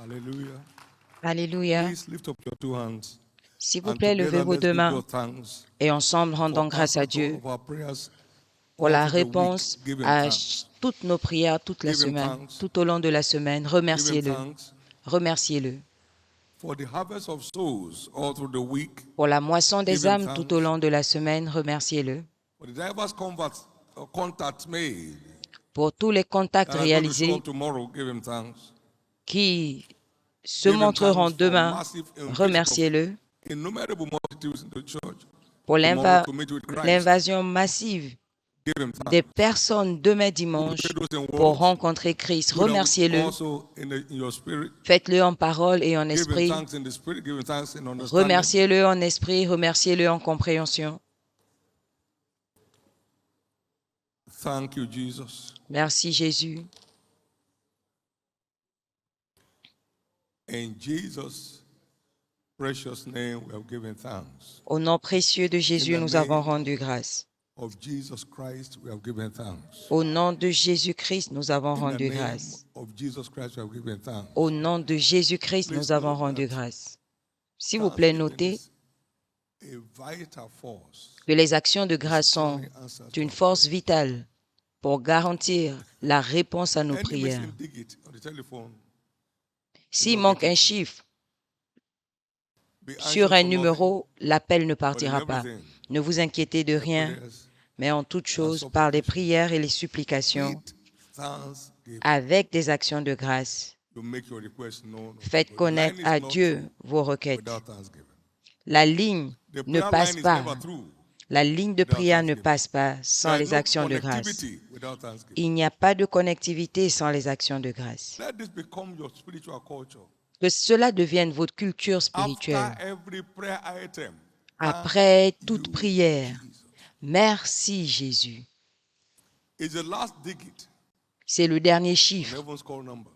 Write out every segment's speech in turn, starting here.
Hallelujah. Alléluia. Please lift up your two hands. S'il vous And plaît, levez together, vos let's deux give mains God thanks et ensemble rendons for grâce à answers to all Dieu of our prayers pour all la through the week. réponse Give him à thanks. toutes nos prières toute la Give him semaine, thanks. tout au long de la semaine. Give him Remerciez-le. thanks Remerciez-le. for the harvest of souls all through the week. Pour la moisson Give des him âmes tout au thanks. long de la semaine, remerciez-le. For the diverse contacts made Pour tous les contacts that are going to show réalisés up tomorrow, give him thanks. qui se Give him montreront thanks for demain, massive invasion of remerciez-le. innumerable multitudes in the church Pour tomorrow to meet with Christ. l'invasion massive Give him des thanks. personnes demain You dimanche pray those in pour words, rencontrer Christ. do them Remerciez-le. also in your spirit. Faites-le en parole et en Give him esprit. thanks in the spirit. Give him thanks in understanding. Remerciez-le en esprit, remerciez-le en compréhension. Thank you, Jesus. Merci Jésus. In Jesus' precious name, we have given thanks. Au nom précieux de Jésus, In the nous avons name rendu grâce. of Jesus Christ, we have given thanks. Au nom de Jésus-Christ, nous avons In the rendu name grâce. of Jesus Christ, we have given thanks. Au nom de Jésus-Christ, Please nous avons note rendu that grâce. S'il vous plaît, thanksgiving notez is a vital force que les actions de in grâce sont securing answers to une our force prayers. vitale pour garantir la réponse à nos Any prières. missing digit on the telephone, S'il manque un chiffre be sur anxious un for nothing, numéro, l'appel ne but in partira pas. everything, Ne vous inquiétez de the rien, prayers mais en toutes and choses, par les supplications prières et les supplications, with thanksgiving, avec des actions de grâce, you make your request known unto faites God. The connaître line à is not Dieu through vos requêtes. without thanksgiving. La ligne The ne prayer passe line is pas. never through La ligne de without prière ne thanksgiving. passe pas sans There is les no actions de grâce. connectivity without thanksgiving. Il n'y a pas de connectivité sans les actions de grâce. Let this become your spiritual culture. Que cela devienne votre culture After spirituelle. every prayer item, Après thank toute you, prière, Jesus. merci Jésus. It's the last digit C'est le dernier on chiffre heaven's call number.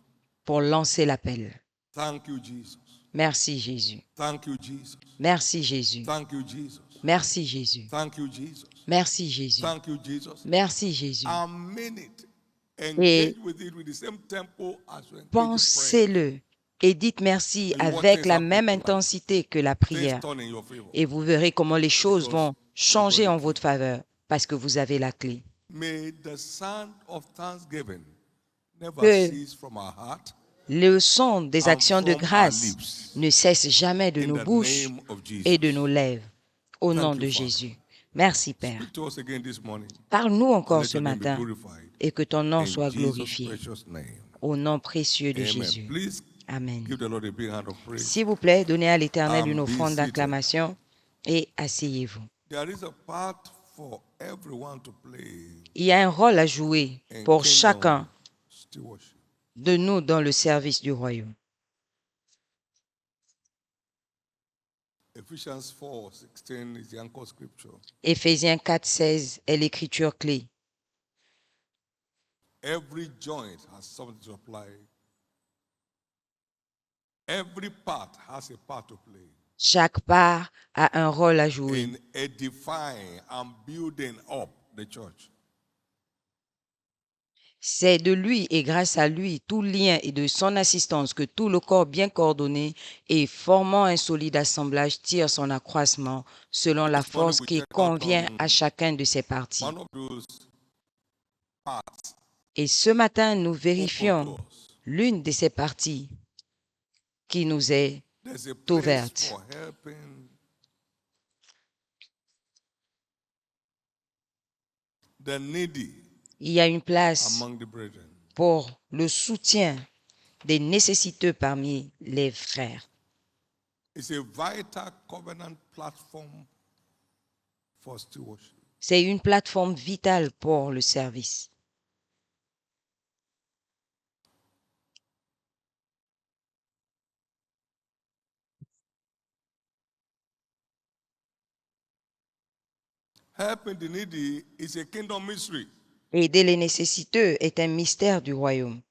pour lancer l'appel. Thank you, Jesus. Merci Jésus. Thank you, Jesus. Merci Jésus. Thank you, Jesus. Merci Jésus. Thank you, Jesus. Merci Jésus. Thank you, Jesus. Merci Jésus. A minute. Et Engage with it with the same tempo as you engage in prayer. pensez-le et dites merci And you watch avec things la happen même in life. intensité que la Things prière. turn in your favor. Et vous verrez comment les choses Because vont changer you got en the votre faveur parce que vous avez la clé. May the sound of thanksgiving never Que cease from our heart le son des and actions de from our grâce lips. ne cesse jamais de In nos the bouches name of et de Jesus. nos lèvres. Au Thank nom you, de Father. Jésus. Merci Père. Speak to us again this morning Parle-nous and encore let ce your name be matin glorified. et que ton nom In soit Jesus' glorifié. precious name. Au nom précieux de Amen. Jésus. Please Amen. give the Lord a big hand of praise. S'il vous plaît, donnez à l'Éternel une And be offrande seated. d'acclamation et asseyez-vous. There is a part for everyone to play Il y a un rôle à jouer in pour kingdom chacun stewardship. de nous dans le service du royaume. Ephesians 4:16 is the anchor scripture. Éphésiens 4,16 est l'écriture clé. Every joint has something to apply. Every part has a part to play Chaque part a un rôle à jouer in edifying and building up the church. C'est de lui et grâce à lui, tout lien et de son assistance que tout le corps bien coordonné et formant un solide assemblage tire son accroissement selon la This morning force we qui check out convient à chacun de ses parties. one of those parts Et ce matin, nous open vérifions to us. l'une de ces parties qui nous est There's a place ouverte. for helping the needy Il y a une place among the brethren. pour le soutien des nécessiteux parmi les frères. It's a vital covenant platform for stewardship. C'est une plateforme vitale pour le service. Helping the needy is a kingdom mystery. Aider les nécessiteux est un mystère du royaume.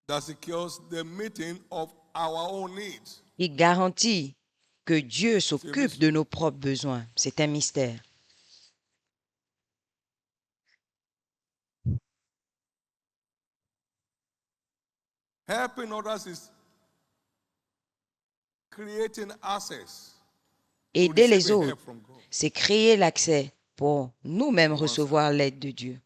That secures the meeting of our own needs. Il garantit que Dieu s'occupe de nos propres besoins. C'est un mystère. Helping others is creating access to Aider les receiving help autres, from God. c'est créer l'accès pour nous-mêmes To oneself. recevoir l'aide de Dieu.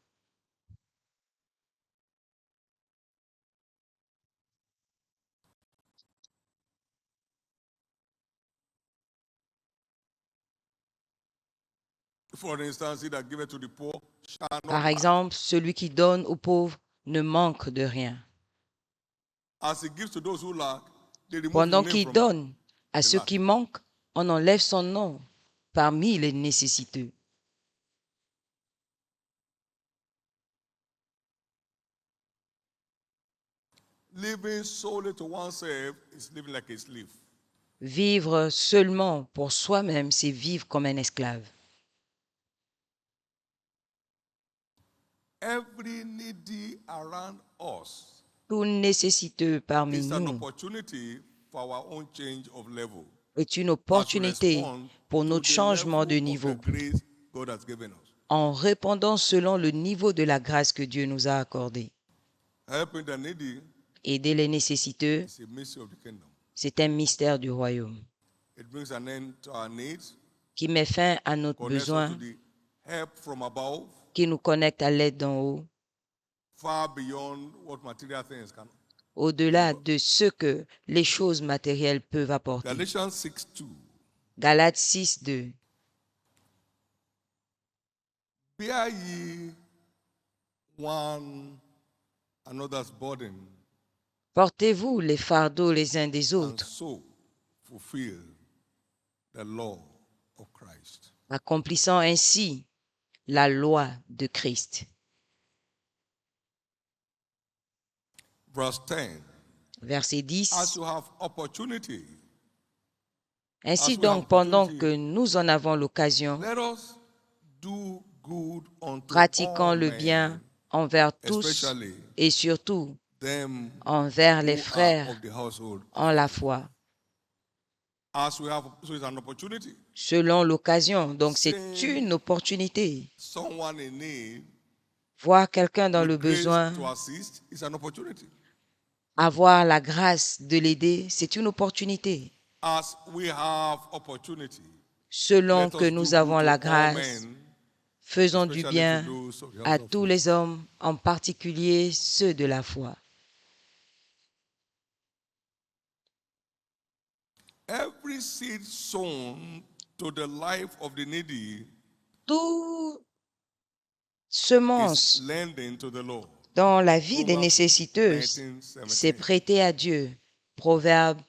For instance, he that giveth to the poor shall not Par lack. exemple, celui qui donne aux pauvres ne manque de rien. As he gives to those who lack, they remove his Pendant name qu'il from donne à the ceux lack. qui manquent, on enlève son nom parmi les nécessiteux. Living solely to oneself is living like a slave. Vivre seulement pour soi-même, c'est vivre comme un esclave. Every needy around us Tout nécessiteux parmi is an nous opportunity for our own change of level est une as we opportunité respond pour to notre the changement de level of niveau the grace God has given us. en répondant selon le niveau de la grâce que Dieu nous a accordée. Helping the needy Aider les nécessiteux, is a mystery of the kingdom. c'est un mystère du royaume It brings an end to our needs, qui met fin à notre connects us to besoin, the help from above, qui nous connecte à l'aide d'en haut, far beyond what material things can. au-delà de ce que les choses matérielles peuvent apporter. Galatians 6:2. Galates 6, 2. Bear ye one another's burden, Portez-vous les fardeaux les uns des and autres, so fulfill the law of Christ. accomplissant ainsi la loi de Christ. Verse 10. Verset 10. As you have opportunity, Ainsi as we have donc, pendant opportunity, que nous en avons l'occasion, let us do good unto pratiquons all le men, bien envers tous especially et surtout them envers les who are frères of the household. en la foi, As we have, so it's an opportunity. selon l'occasion. Donc, c'est Seeing une opportunité. someone in need Voir quelqu'un dans le with grace besoin, to assist is an opportunity. avoir la grâce de l'aider, c'est une opportunité. As we have opportunity, Selon let que us do nous good avons to la all grâce, men, faisons du especially bien to those of the à house of tous faith. les hommes, en particulier ceux de la foi. Every seed sown to the life of the needy Toute is semence lending to the Lord. dans la vie des Proverbs nécessiteux, 19:17. c'est prêter à Dieu. Proverbe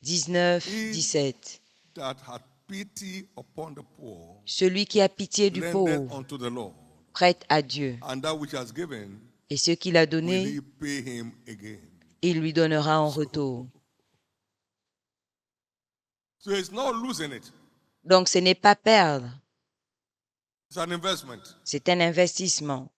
19, He 17. that had pity upon the poor Celui qui a pitié du lendeth pauvre unto the Lord, prête à Dieu, and that which has given et ce qu'il a will donné, he pay him again. il lui donnera en retour. So it's not losing it, Donc ce n'est pas perdre, it's an investment. c'est un investissement.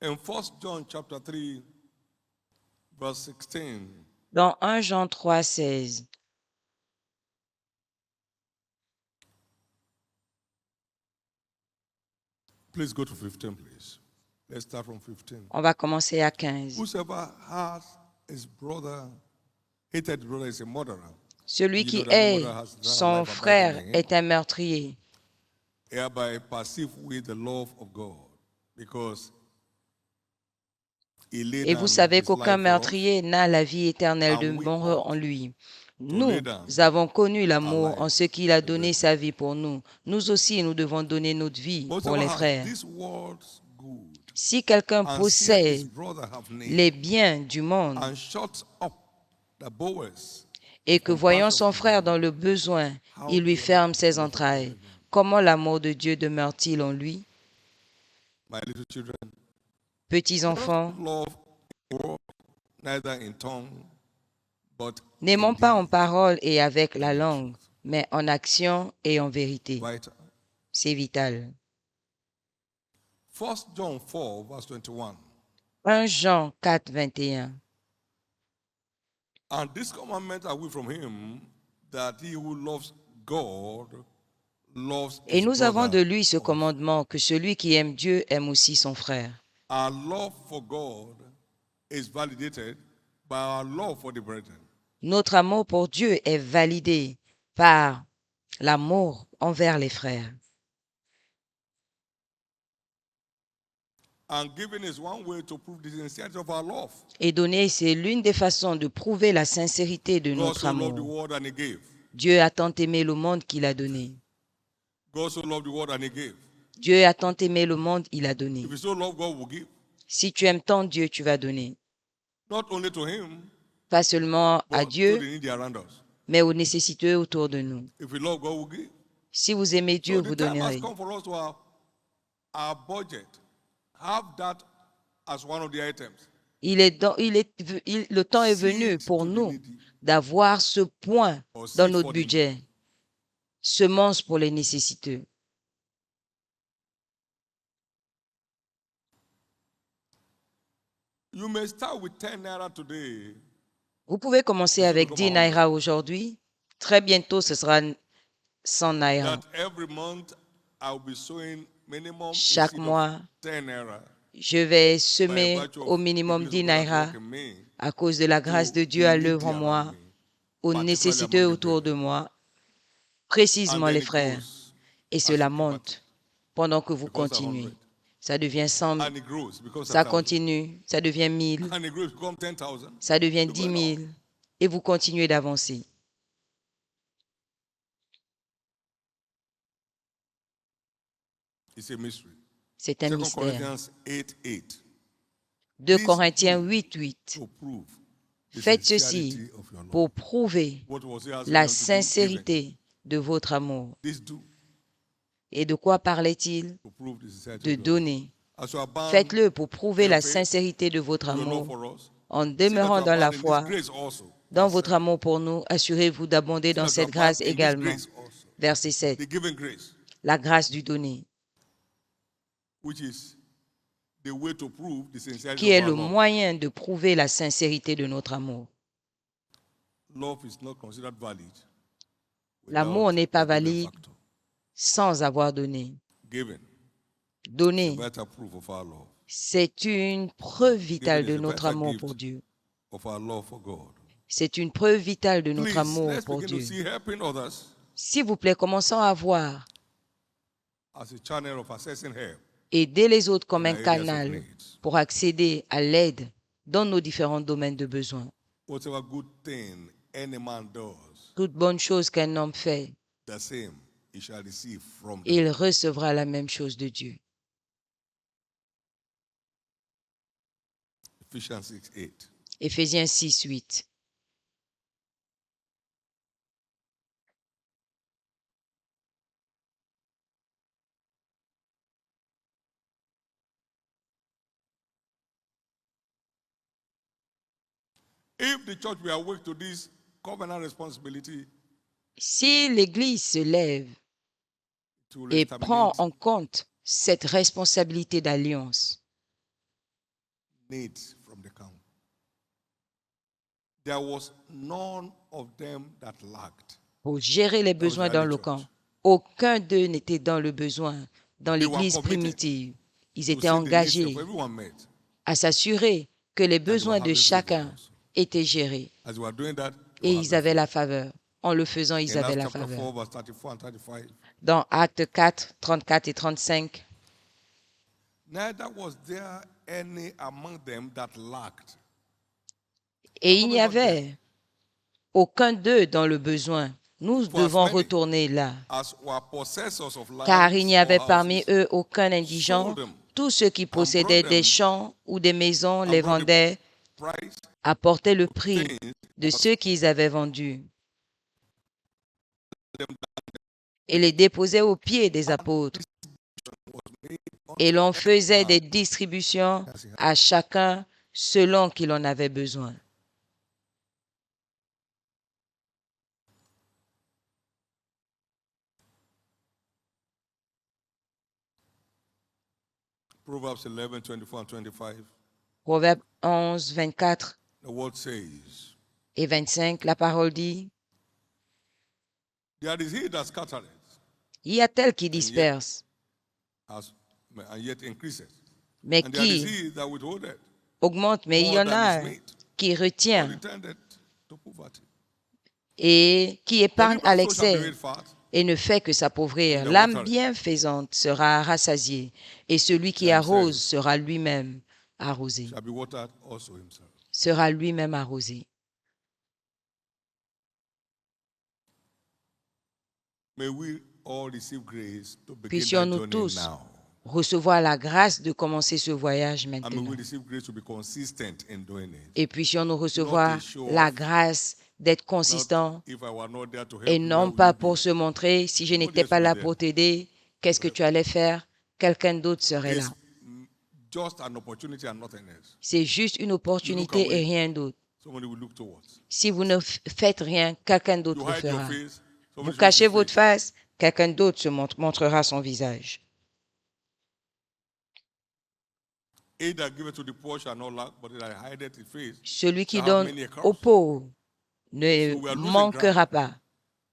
In 1 John chapter 3, verse 16, Dans 1 Jean 3, 16, please go to 15, please. Let's start from 15. on va commencer à 15. Whosoever has his brother, hated brother is a murderer. Celui You qui know that no hait murderer has eternal son life abiding frère in him. est un meurtrier. Hereby perceive we the love of God, because he laid Et down vous savez his qu'aucun life for us. meurtrier n'a la vie éternelle And de we mort ought en lui. lay Nous down avons connu l'amour our en lives ce qu'il a for the donné brethren. sa vie pour nous. Nous aussi, nous devons donner notre vie pour Whosoever les has frères. this world's good, Si quelqu'un and seeth his possède brother have need, les biens du monde and shuts up the bowels et of que voyant compassion son from frère him, dans le besoin, how il lui then ferme ses the love of God entrailles, in him? comment l'amour de Dieu demeure-t-il en lui? My little children, Petits let us enfants, not love in word, neither in tongue, but N'aimons in pas en deed parole et avec la and in langue, truth. mais en action et en vérité. Vital. C'est vérité. Vital. C'est vital. 1 John 4, verse 21. 1 Jean 4, 21. And this commandment are we from him, that he who loves God loves Et his nous avons de brother lui ce also. commandement, que celui qui aime Dieu aime aussi son frère. Our love for God is validated by our love for the brethren. Notre amour pour Dieu est validé par l'amour envers les frères. And giving is one way to prove the sincerity of our love. Et donner, c'est l'une des façons de prouver la sincérité de God notre so loved the amour. world and he gave. Dieu a tant aimé le monde qu'il a donné. God so loved the world and he gave. Dieu a tant aimé le monde, il a donné. If you so love God, will give. Si tu aimes tant Dieu, tu vas donner. Not only to him, Pas seulement à but to Dieu, the needy around us. mais aux nécessiteux autour de nous. If we love God, we'll give. Si vous aimez Dieu, So vous the time has donnerez. come for us to our budget. Have that as one of the items. Le temps est venu Seed pour to the nous needy, d'avoir ce point or dans seed notre for the needy. budget. Semences pour les nécessiteux. You may start with 10 naira today. Vous pouvez commencer This will avec become 10 100. naira aujourd'hui. Très bientôt, ce sera 100 naira. That every month I will be sowing minimum a Chaque seed mois, of 10 naira. je vais By semer virtue au of the minimum grace 10 of God at naira work in me, à cause de la grâce de to Dieu the à needy l'œuvre en around moi, me, aux particularly nécessiteux among the autour de brethren. moi, And précisément then les it frères. grows Et as cela you keep at monte it. pendant que vous Becomes continuez. 100. Ça devient 100, And it grows because ça 1,000. continue, ça devient 1000, And it grows become 10,000. ça devient You're 10 going on. 000 et vous continuez d'avancer. It's a mystery. C'est un 2 mystère. Corinthians 8, 8. 2 This Corinthiens do 8, 8. to prove the Faites sincerity ceci of your love. pour prouver What was he asking la them to do? Giving. sincérité de votre amour. This do Et de quoi parlait-il? to prove the sincerity De of your love. donner. As you are bound Faites-le pour prouver in la faith, sincérité de votre your love amour. for us. En See that you demeurant are dans la bound in this foi, grace also. dans Verse votre 7. amour pour nous, assurez-vous d'abonder See dans that you are cette grâce bound in this également. grace also. Verset 7. The giving grace, La grâce du donner, which is the way to prove the sincerity qui est of le our love. moyen de prouver la sincérité de notre amour. Love is not considered valid L'amour without n'est pas the giving valide factor. sans avoir donné. Giving is a Donner, vital proof of our love. c'est une preuve vitale Giving de is a notre vital amour gift pour Dieu. of our love for God. C'est une preuve vitale de notre Please, amour let's pour begin to Dieu. see helping others S'il vous plaît, commençons à voir, as a channel of accessing help aider les autres comme in un our areas of canal needs. pour accéder à l'aide dans nos différents domaines de besoin. Whatever good thing any man does, Toute bonne chose qu'un homme fait, the same he shall receive from the il Lord. recevra la même chose de Dieu. Ephesians 6, 8. Éphésiens 6, 8. If the church will awake to this covenant responsibility, Si l'Église se lève it will et prend exterminate en compte cette responsabilité d'alliance, needs from the camp. There was none of them that lacked. pour gérer les besoins dans le camp, aucun d'eux n'était dans le besoin dans were l'Église committed primitive. Ils To étaient see the needs engagés of everyone met. à s'assurer que les And they were besoins de having chacun favor also. étaient gérés. As they were doing that, Et they were ils having avaient favor. la faveur. En le faisant, ils In avaient Acts la chapter faveur. 4, verse 34 and 35. Dans Actes 4, 34 et 35, Neither was there any among them that lacked. et il n'y avait aucun d'eux dans le besoin. Nous For as devons many retourner là, as were possessors of car il lands n'y or avait parmi houses, eux aucun indigent. sold them Tous ceux qui possédaient brought des them champs ou des maisons and les brought the vendaient, price apportaient le prix things de ceux qu'ils avaient vendus them et les déposaient aux pieds des apôtres. was made Et l'on faisait des distributions à chacun selon qu'il en avait besoin. Proverbs 11, 24 and 25. Proverbe 11, 24 The word says, et 25, la parole dit, there is he that scattereth, il y a tel qui and yet, disperse, and yet increaseth. mais And there is qui he that withholdeth augmente, mais il y more en than a is meet, qui or retient returneth to poverty. et qui The épargne à liberal soul shall be l'excès made fat, et ne fait que s'appauvrir. And the L'âme water. bienfaisante sera rassasiée, et celui qui Then arrose says, sera lui-même arrosé. shall be watered also himself. Sera lui-même arrosé. May we all receive grace to begin that Puissions-nous journey tous now. recevoir la grâce de commencer ce voyage And may maintenant. we receive grace to be consistent in doing it. Et puissions-nous recevoir show la off. grâce d'être Not consistant if I were not there to help et you, where non would pas you pour be? se montrer. Si je Somebody n'étais else pas will là be pour there. t'aider, qu'est-ce que tu allais faire? Quelqu'un d'autre serait là. It's just an opportunity and nothing else. C'est juste une opportunité away. et rien d'autre. Somebody will look towards. Si vous ne faites rien, quelqu'un You d'autre le hide your fera. face, Vous somebody cachez will see votre it. face, quelqu'un d'autre se montrera son visage. He that giveth to the poor shall not lack, but he that hideth his face Celui qui shall have donne many a curse. aux pauvres ne So we are losing manquera pas.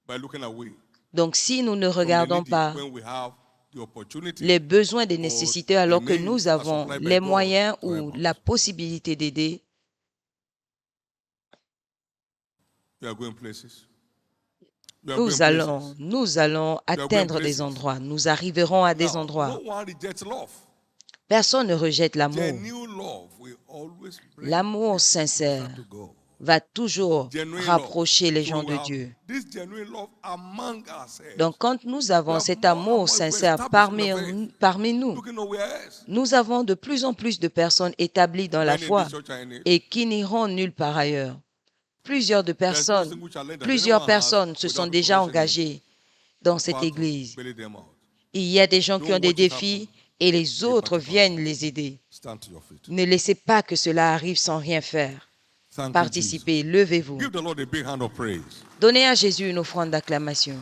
by looking away Donc si nous ne from the regardons needy pas when we have the opportunity. les besoins des nécessiteux alors que means nous are avons supplied by les God moyens to ou help us. la possibilité d'aider, We are going places. We are going nous allons atteindre des places. endroits. Nous arriverons à des Now, endroits. no one rejects love. Personne ne rejette l'amour. Genuine love will always bring L'amour people sincère closer to God. va toujours Genuine rapprocher love. les So gens we de have Dieu. this genuine love among ourselves. Donc quand nous avons We cet have more and amour more sincère established in the faith. parmi nous, Looking nowhere else. nous avons de plus en plus de personnes établies dans la Many in foi this church are in it. et qui n'iront nulle part ailleurs. Plusieurs There's no single challenge that plusieurs anyone has personnes se sont without déjà reconnaissing engagées dans it, cette apart to église. bail them out. Il y a des gens qui Don't ont des watch it défis happen. et les autres participe. viennent les aider. Stand to your feet. Ne laissez pas que cela arrive sans rien faire. Thank you, Participez, Jesus. levez-vous. Give the Lord a big hand of praise. Donnez à Jésus une offrande d'acclamation.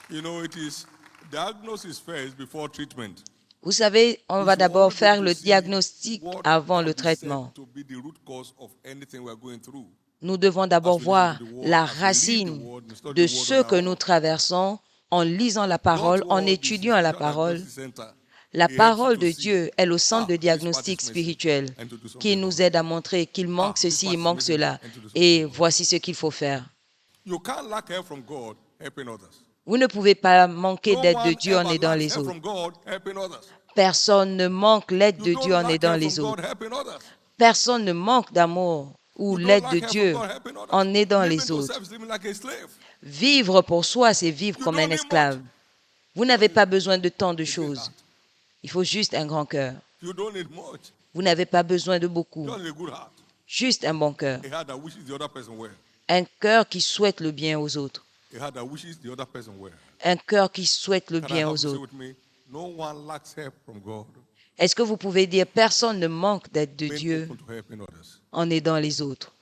You know, it is diagnosis first before treatment. Vous savez, on We va should d'abord always faire be le to see diagnostic what avant can le be said traitement. to be the root cause of anything we are going through. Nous devons d'abord As we voir listen to the word, la as we read the racine word, we study de the word ce on que our nous own. traversons en lisant la Don't parole, en worry, this is étudiant la Spiritual parole. Diagnosis Center. La It helps you parole to de see, Dieu est le centre de this part is diagnostic missing, spirituel and to do something qui about nous it. aide à montrer qu'il manque This ceci, part il is manque missing, cela. and to do something Et about it. voici ce qu'il faut faire. You can't lack help from God helping others. Vous ne pouvez pas manquer No d'aide de one Dieu en ever aidant lacks les help autres. from God helping others. Personne ne manque l'aide You de don't Dieu en lack aidant help from les God autres. helping others. Personne ne manque d'amour ou You don't l'aide de lack help from Dieu God helping others. en aidant Living les to autres. self is living like a slave. Vivre pour soi, c'est vivre You comme don't un need esclave. much. Vous n'avez pas besoin de tant de A big choses. heart. Il faut juste un grand cœur. You don't need much. Vous n'avez pas besoin de beaucoup. Just a good heart. Juste un bon cœur. A heart that wishes the other person well. Un cœur qui souhaite le bien aux autres. A heart that wishes the other person well. Un cœur qui souhaite le Can I bien have aux you say autres. with me? No one lacks help from God. Est-ce que vous pouvez dire personne ne manque d'aide de Being Dieu open to helping others. en aidant les autres?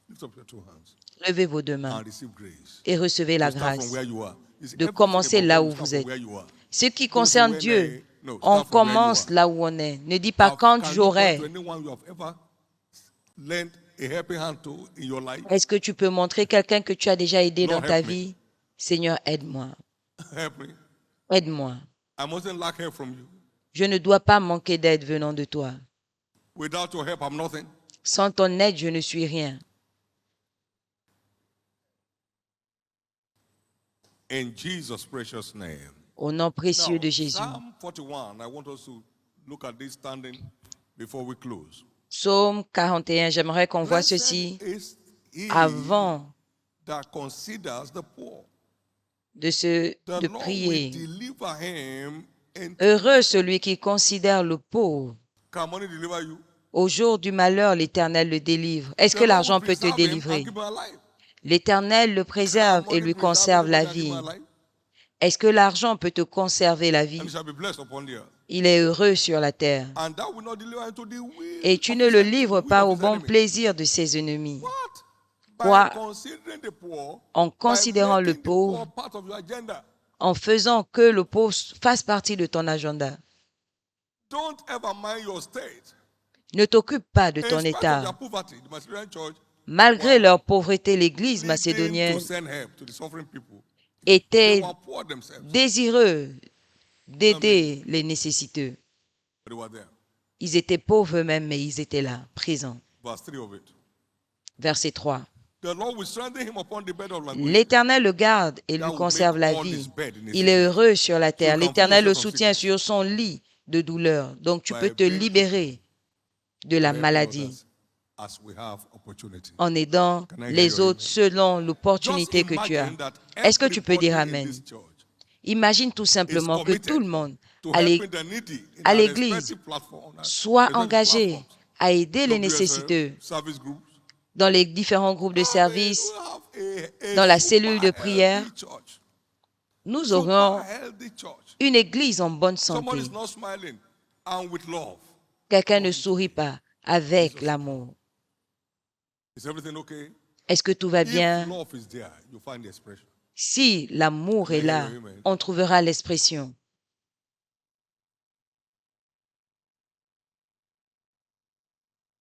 Lift up your two hands Levez vos deux mains and receive grace. et recevez la To start from grâce where you are. It's de everything commencer about là God où will start vous from êtes. where you are. Ce qui Don't say concerne when Dieu, no, on start from where you commence are. là où on est. Ne dis pas quand Can you point j'aurai. to anyone you have ever lent a helping hand to in your life? Est-ce que tu peux montrer quelqu'un que tu as déjà aidé Lord, dans ta help me. vie? Seigneur, aide-moi. Help me. Aide-moi. I mustn't lack help from you. Je ne dois pas manquer d'aide venant de toi. Without your help, I'm nothing. Sans ton aide, je ne suis rien. In Jesus' precious name. Au nom précieux Now, de Jésus. Psalm 41, I want us to look at this standing before we close. Psaume 41, j'aimerais qu'on voit Blessed ceci is he avant that considers the poor. de The Lord will prier. deliver him into. Heureux celui qui considère le pauvre. Can money deliver you? Au jour du malheur, l'Éternel le délivre. Est-ce The que Lord l'argent will peut te preserve him and délivrer? give him a life. L'Éternel le Can préserve et money lui preserve conserve la anybody and give vie. him a life? Est-ce que l'argent peut te conserver la vie? And he shall be blessed upon the earth. Il est heureux sur la terre. And that will not deliver into the will Et tu of ne his le enemy- livres will pas of au his bon enemy. plaisir de ses ennemis. What? By Quoi? considering the poor, En by considérant le making the poor pauvre, part of your agenda. en faisant que le pauvre fasse partie de ton agenda. Don't ever mind your state. Ne t'occupe pas de In ton spite of état. their poverty, the Macedonian church Malgré leur pauvreté, l'Église needing macédonienne to send help to the suffering people. était They were poor themselves, désireux d'aider les nécessiteux. but they were there. Ils étaient pauvres eux-mêmes, mais ils étaient là, présents. Verse 3 of it. Verset 3. The Lord will strengthen him upon the bed of language. L'Éternel le garde et That lui will conserve make la all vie. his bed in his Il est sickness. heureux sur la terre. you can L'Éternel free le yourself from soutient sickness. sur son lit de douleur. Donc tu By peux te being libérer de la Helping maladie others as we have opportunity. en aidant Can I hear les your autres amen? selon Just l'opportunité que tu as. imagine that Est-ce que tu peux dire everybody in Amen? this church Imagine tout is simplement que tout le committed monde to à helping the needy in à an l'église expensive platform, soit expensive engagé platforms. à aider les WSL, nécessiteux service groups. dans les différents groupes de I mean, service, we have a dans la super cellule de prière. healthy church. Nous aurions Super healthy church. une église en bonne Somebody santé. is not smiling and with love. Quelqu'un ne sourit pas avec l'amour. Is everything okay? Est-ce que tout va If bien? love is there, you find the expression. Si l'amour est là, on trouvera l'expression.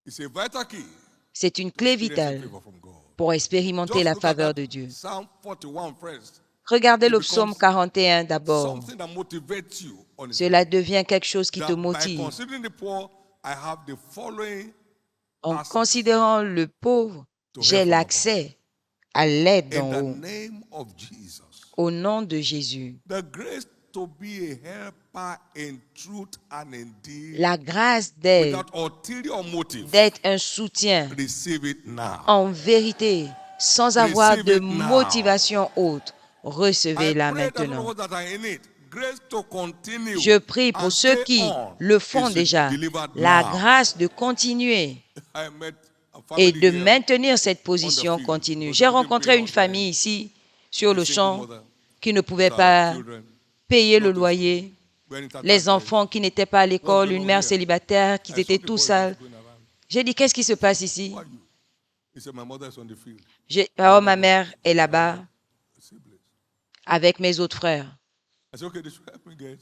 It's a vital key C'est une to clé experience vitale favor from God. pour expérimenter Just la look at faveur that de Dieu. Psalm 41 first. Regardez It le psaume becomes 41 d'abord. Something that motivates you on its Cela own. devient quelque chose qui te That by motive. considering the poor, I have the following En access considérant le pauvre, to j'ai help from above. l'accès à l'aide In d'en the haut. name of Jesus. Au nom de Jésus. The grace to be a helper in truth and in deed La grâce d'aide, without ulterior motive. d'être un soutien Receive it now. en vérité, sans avoir Receive de it now. motivation haute. I Recevez-la pray that maintenant. those that are in it, grace to continue Je prie pour and ceux stay qui on le font is déjà, delivered la now. grâce de continuer I met a et family de here, maintenir cette position field. continue. Because J'ai they couldn't rencontré pay une house famille ici, sur a le single champ, mother qui ne pouvait with her pas children, payer le not to loyer, school, went into les darkness. enfants qui n'étaient pas à l'école, What's une going on mère here? célibataire, qui I saw étaient the tous boy sales. just going around. J'ai dit, qu'est-ce qui se passe ici? Who are you? He said, my mother is on the field. Oh, ma mère est là-bas Siblings. avec mes autres frères. I said, okay, they should help me get.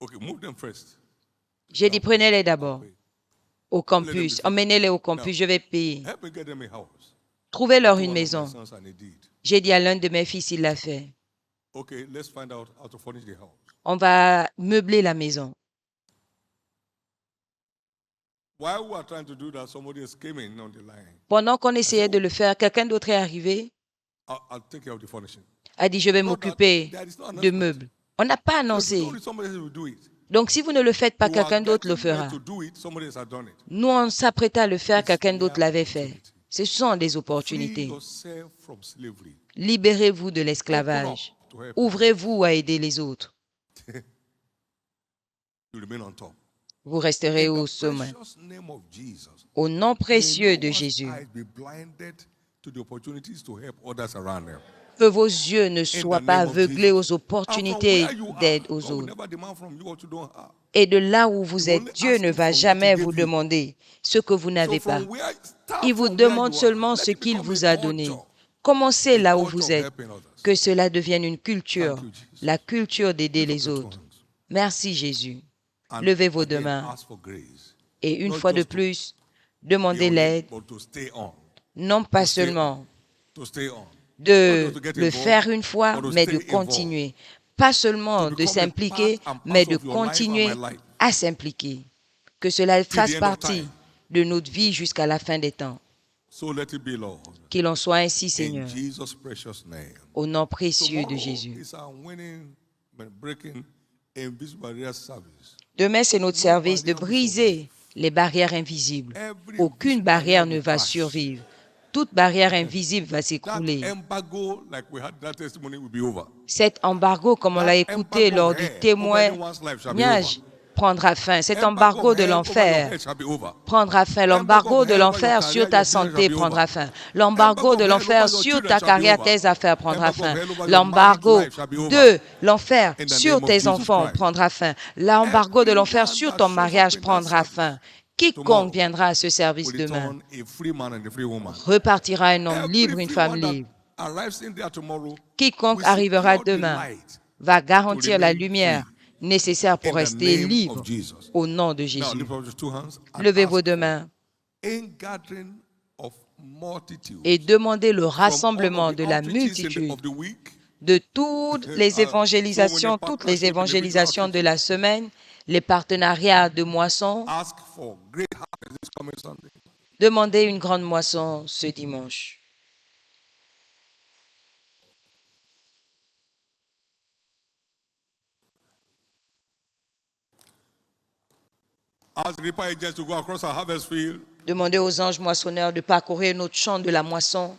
Okay, move them first. J'ai dit, prenez-les d'abord Pay. au campus, emmenez-les au campus, je vais payer. Help me get them a house. Trouvez-leur To une one of my maison. sons and he did. J'ai dit à l'un de mes fils, il l'a fait. Okay, let's find out how to furnish the house. On va meubler la maison. While we are trying to do that, somebody is came in on the line. Pendant qu'on essayait de le faire, quelqu'un d'autre est arrivé, I'll take care of the furnishing. a dit, je vais Not that m'occuper there is no de announcement. meubles. On n'a pas So if annoncé. you don't do it, somebody else will do it. Donc, si vous ne le faites pas, You are quelqu'un d'autre le getting there fera. to do it, somebody else has done it. Nous, on s'apprêtait à le faire, It's quelqu'un their d'autre l'avait fait. opportunity. Ce sont des Free opportunités. yourself from slavery. Libérez-vous de Open l'esclavage. up to help. Ouvrez-vous à aider les autres. You remain on top. Vous resterez In au the sommet. precious name of Jesus. Au nom précieux May de no one's Jésus, eyes be blinded to the opportunities to help others around them. que vos yeux ne In soient the pas name of aveuglés Jesus. aux And from opportunités where you are, d'aide aux God will autres. never demand from you what you don't have. Et de là où vous He will êtes, only Dieu ask ne you va for what jamais he vous gave you. demander ce que vous n'avez So pas. from where, start Il vous from where demande you are. seulement Let ce it qu'il become vous a a donné. culture. Commencez A là où culture vous of êtes. helping others. Que cela devienne une culture, Thank you, Jesus. la culture d'aider Lift up les your autres. tongues. Merci Jésus. And Levez vos again, deux mains. ask for grace. Et une Not fois de just to plus, be demandez on it, l'aide, but to stay on. non pas To stay seulement To stay on. de Not just to get le involved, faire une fois, but to mais de stay involved. continuer. Pas seulement To de become a s'impliquer, part and mais parcel de of your life and continuer my life. à s'impliquer. Que cela fasse the end of partie time. de notre vie jusqu'à la fin des temps. So let it be, Lord. Qu'il en soit ainsi, In Seigneur, Jesus' precious name. au nom précieux de Tomorrow Jésus. is our winning, breaking invisible barrier service. Demain, c'est notre service de briser les barrières invisibles. Aucune barrière ne va survivre. Toute barrière invisible va That s'écrouler. embargo, like we had that testimony, will be over. Cet embargo, comme on l'a That écouté embargo lors of du hell over témoignage, anyone's life shall be over. prendra fin. Cet Embargo embargo of de hell over your l'enfer head shall be over. prendra fin. Embargo L'embargo of de hell over your l'enfer career, sur your ta business santé shall be prendra over. fin. L'embargo de Embargo of hell l'enfer over your sur children ta shall be carrière, over. tes affaires prendra Embargo of fin. hell over your L'embargo marriage life shall be over. de l'enfer In the sur name of tes Jesus enfants Christ. prendra fin. L'embargo de l'enfer Everyone sur that ton shows mariage up in that prendra service fin. Quiconque tomorrow viendra à ce service will demain return a free man and a free woman. repartira un homme Every libre, une free femme one that libre. arrives in there tomorrow Quiconque will arrivera secure the demain light va garantir la remain lumière free nécessaire pour in the rester name libre of Jesus. au nom de Now Jésus. lift up your two hands and Levez vos ask deux for mains ingathering of multitudes et demandez le from all rassemblement of the de la outreaches multitude of the week. de toutes les So many évangélisations, toutes les partnership, individual évangélisations de la outreaches. semaine, les partenariats de moisson. Ask for great harvest this coming Sunday. Demandez une grande moisson ce dimanche. Ask the reaper agents to go across our harvest field. Demandez aux anges moissonneurs de parcourir notre champ de la moisson.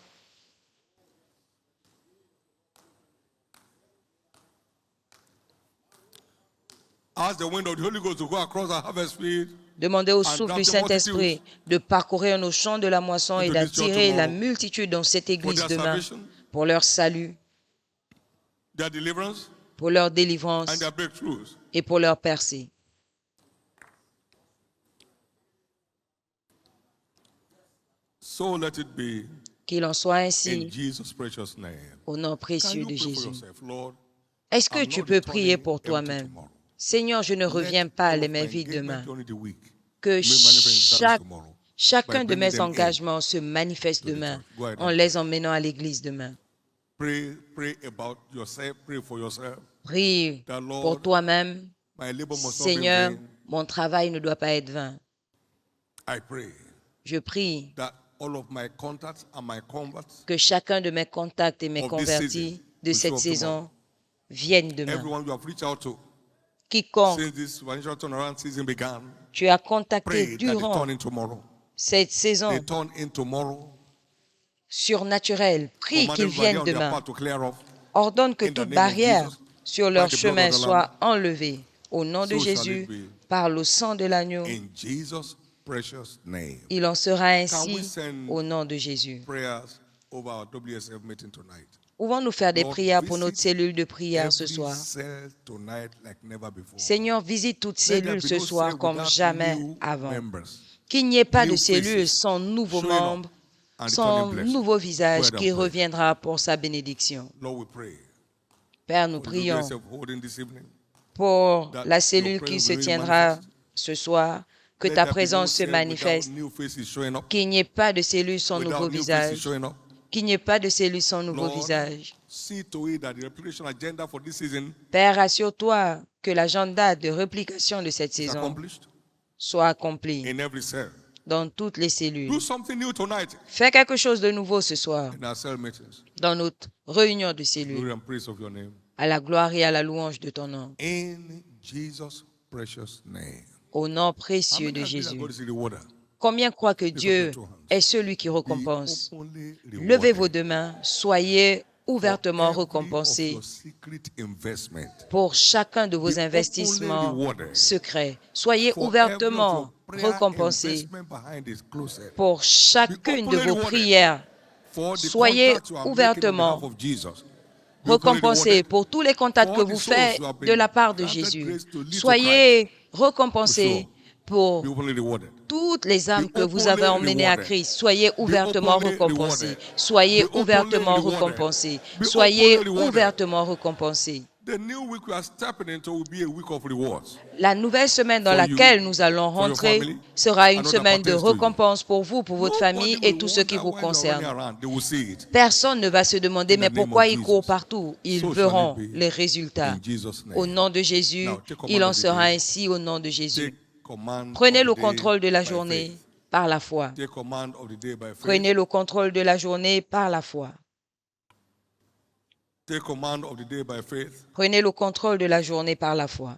Ask the wind of the Holy Ghost to go across our harvest field. Demandez au And souffle du grant the Saint-Esprit de parcourir nos champs de la moisson et into this church d'attirer la tomorrow multitude dans cette for église their demain salvation, pour leur salut, their deliverance, pour leur délivrance and their breakthroughs. et pour leur percée. So let it be Qu'il en soit in ainsi Jesus' precious name. au nom Can précieux you de pray for Jésus. yourself, Lord? Est-ce que I'm tu not peux prier returning pour empty toi-même? tomorrow. Seigneur, je ne reviens Let pas all les of mains my vides engagement demain. during the week Que remain manifest in service tomorrow chacun by de bringing mes them in engagements se manifeste to the demain church. Go ahead en and les pray. emmenant à l'église demain. Pray about yourself. Pray for yourself. Prie That pour Lord, toi-même. my labor must not be in Seigneur, vain. mon travail ne doit pas être vain. I pray Je prie that all of my contacts and my converts, que chacun de mes contacts et mes Of this convertis season, de will show cette up saison viennent demain. everyone you have reached out to Quiconque since this financial turnaround season began, tu as contacté pray that they durant turn in tomorrow. cette They saison turn in tomorrow. surnaturelle, prie Command qu'ils every barrier viennent on their demain. path to clear off. Ordonne que In the toute name of barrière Jesus, sur by leur the blood chemin of the soit Lamb. enlevée. Au nom de So shall it Jésus, be. par le sang de l'agneau, In Jesus' precious name. il en sera Can we ainsi send au nom de Jésus. prayers over our WSF meeting tonight? Pouvons-nous faire des Lord, prières pour notre visit cellule de prière ce every soir? cell tonight like never before. Seigneur, visite toute Let there cellule be ce no soir cell comme without jamais new avant. members, Qu'il n'y ait pas de new cellule faces sans nouveaux showing up membres, and sans returning blessed. nouveau Go visage ahead and qui pray. reviendra pour sa bénédiction. Lord, we pray Père, nous for the prions WSF holding this evening. pour that la your cellule qui presence se will really tiendra manifest. ce soir, que Let ta there be no présence se cell without manifeste, new faces showing up, qu'il n'y ait pas de cellule sans nouveau without new faces visage, showing up. qu'il n'y ait pas de cellule sans nouveau Lord, visage. see to it that the replication agenda for this season Père, assure-toi que l'agenda de réplication de cette is saison accomplished soit accompli in every cell. dans toutes les cellules. Do something new tonight Fais quelque chose de nouveau ce soir in our cell meetings. dans notre réunion de Glory cellules, and praise of your name. à la gloire et à la louange de ton nom. In Jesus' precious name. Au nom How précieux many de of you are Jésus. going to see the water? Combien croient que up Dieu your two hands. est celui qui Be récompense? openly Levez vos rewarded deux mains, soyez for ouvertement every of récompensés your secret investment. pour chacun de vos Be investissements openly rewarded secrets. Soyez for every of ouvertement your prayer récompensés investment behind this closet. pour chacune de openly vos rewarded prières. For the Soyez contacts you are making on ouvertement behalf of Jesus. Be openly récompensés rewarded pour tous les contacts for que the vous souls faites who have de been la part de granted Jésus. grace to lead to Soyez récompensés Be pour openly rewarded. toutes les âmes Be que vous openly avez emmenées à rewarded. Christ. Soyez ouvertement openly récompensés. rewarded. Soyez Be openly ouvertement rewarded. récompensés. Be Soyez openly rewarded. ouvertement récompensés. The new week we are stepping into will be a week of rewards. La nouvelle semaine dans For you, laquelle nous allons for your rentrer family, sera une and all that semaine de pertains to you. récompense pour vous, pour votre famille Nobody et will tous ceux qui wonder vous why you are running concernent. around. They will see it. Personne ne va se demander In the mais name pourquoi of ils courent Jesus. partout. Ils So shall verront it be les résultats. in Jesus' name. Au nom de Jésus, Now, take command il en of the sera day. ainsi au nom de Jésus. Take command Prenez of le the day contrôle de la by journée faith. par la foi. Take command of the day by faith. Prenez le contrôle de la journée par la foi. Take command of the day by faith. Prenez le contrôle de la journée par la foi.